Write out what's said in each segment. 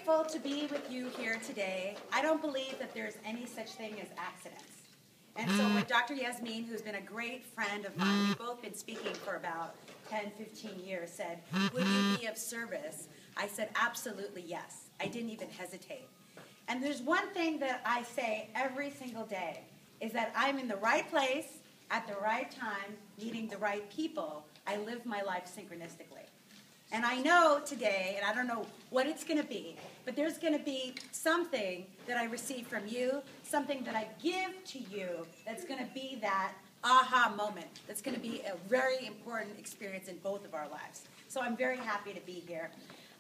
grateful to be with you here today. I don't believe that there's any such thing as accidents. And so when Dr. Yasmin, who's been a great friend of mine, we've both been speaking for about 10, 15 years, said, would you be of service? I said, absolutely yes. I didn't even hesitate. And there's one thing that I say every single day, is that I'm in the right place, at the right time, meeting the right people. I live my life synchronistically. And I know today, and I don't know what it's going to be, but there's going to be something that I receive from you, something that I give to you that's going to be that aha moment. That's going to be a very important experience in both of our lives. So I'm very happy to be here.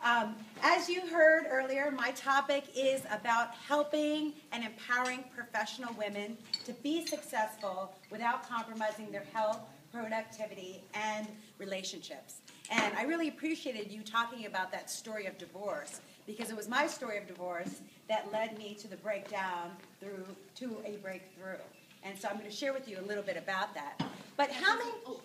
As you heard earlier, my topic is about helping and empowering professional women to be successful without compromising their health, productivity, and relationships. And I really appreciated you talking about that story of divorce, because it was my story of divorce that led me to the breakdown to a breakthrough. And so I'm going to share with you a little bit about that. But how many... Oh,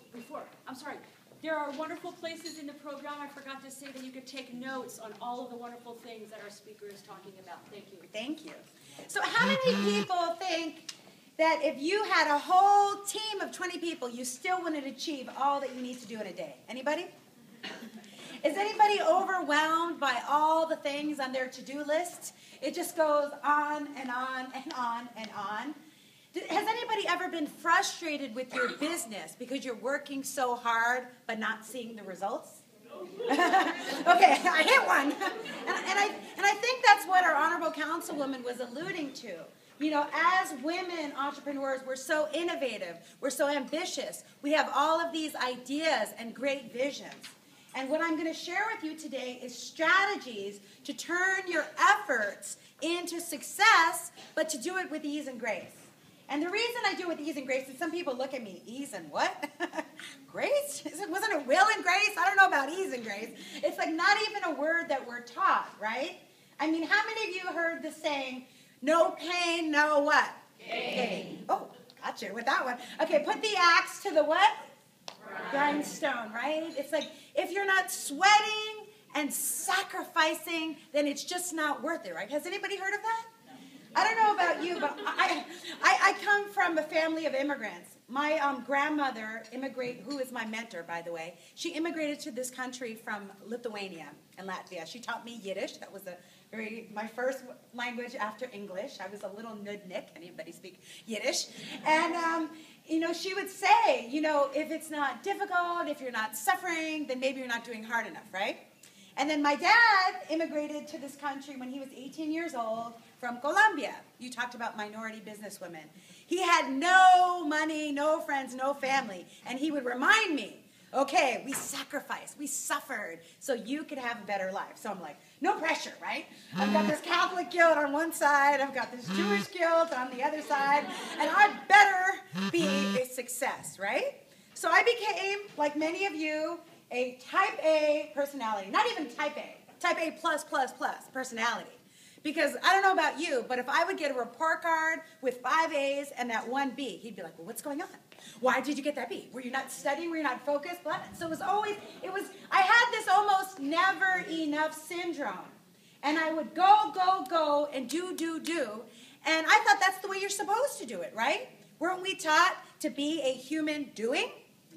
I'm sorry. There are wonderful places in the program. I forgot to say that you could take notes on all of the wonderful things that our speaker is talking about. Thank you. Thank you. So how many people think that if you had a whole team of 20 people, you still wouldn't achieve all that you need to do in a day? Anybody? Is anybody overwhelmed by all the things on their to-do list? It just goes on and on and on and on. Has anybody ever been frustrated with your business because you're working so hard but not seeing the results? Okay, I hit one. And I think that's what our Honorable Councilwoman was alluding to. You know, as women entrepreneurs, we're so innovative, we're so ambitious, we have all of these ideas and great visions. And what I'm going to share with you today is strategies to turn your efforts into success, but to do it with ease and grace. And the reason I do it with ease and grace is some people look at me, ease and what? Grace? Wasn't it will and grace? I don't know about ease and grace. It's like not even a word that we're taught, right? I mean, how many of you heard the saying, no pain, no what? Gain. Oh, gotcha with that one. Okay, put the axe to the what? Grindstone, right? It's like if you're not sweating and sacrificing, then it's just not worth it, right? Has anybody heard of that? I don't know about you, but I come from a family of immigrants. My grandmother who is my mentor, by the way, she immigrated to this country from Lithuania and Latvia. She taught me Yiddish. That was my first language after English. I was a little nudnik. Anybody speak Yiddish? And, you know, she would say, you know, if it's not difficult, if you're not suffering, then maybe you're not doing hard enough, right? And then my dad immigrated to this country when he was 18 years old from Colombia. You talked about minority businesswomen. He had no money, no friends, no family. And he would remind me, okay, we sacrificed, we suffered, so you could have a better life. So I'm like, no pressure, right? I've got this Catholic guilt on one side, I've got this Jewish guilt on the other side, and I better be a success, right? So I became, like many of you, a type A personality. Not even type A. Type A plus personality. Because I don't know about you, but if I would get a report card with 5 A's and that 1 B, he'd be like, well, what's going on? Why did you get that B? Were you not studying? Were you not focused? So I had this almost never enough syndrome. And I would go, and do. And I thought that's the way you're supposed to do it, right? Weren't we taught to be a human doing?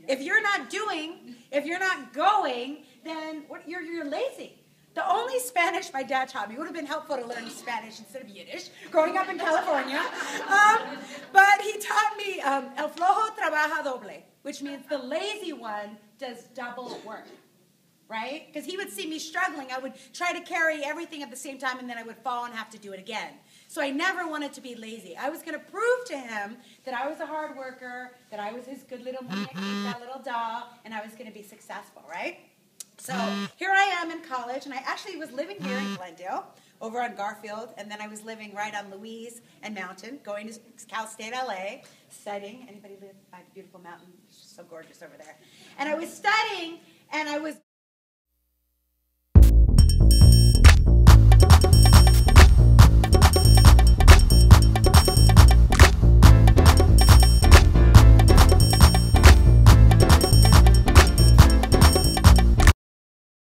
If you're not doing, if you're not going, then you're lazy. The only Spanish my dad taught me would have been helpful to learn Spanish instead of Yiddish, growing up in California. But he taught me el flojo trabaja doble, which means the lazy one does double work, right? Because he would see me struggling. I would try to carry everything at the same time, and then I would fall and have to do it again. So I never wanted to be lazy. I was going to prove to him that I was a hard worker, that I was his good little muñequita, little doll, and I was going to be successful, right? So here I am in college, and I actually was living here in Glendale, over on Garfield, and then I was living right on Louise and Mountain, going to Cal State LA, studying. Anybody live by the beautiful mountain? It's so gorgeous over there. And I was studying, and I was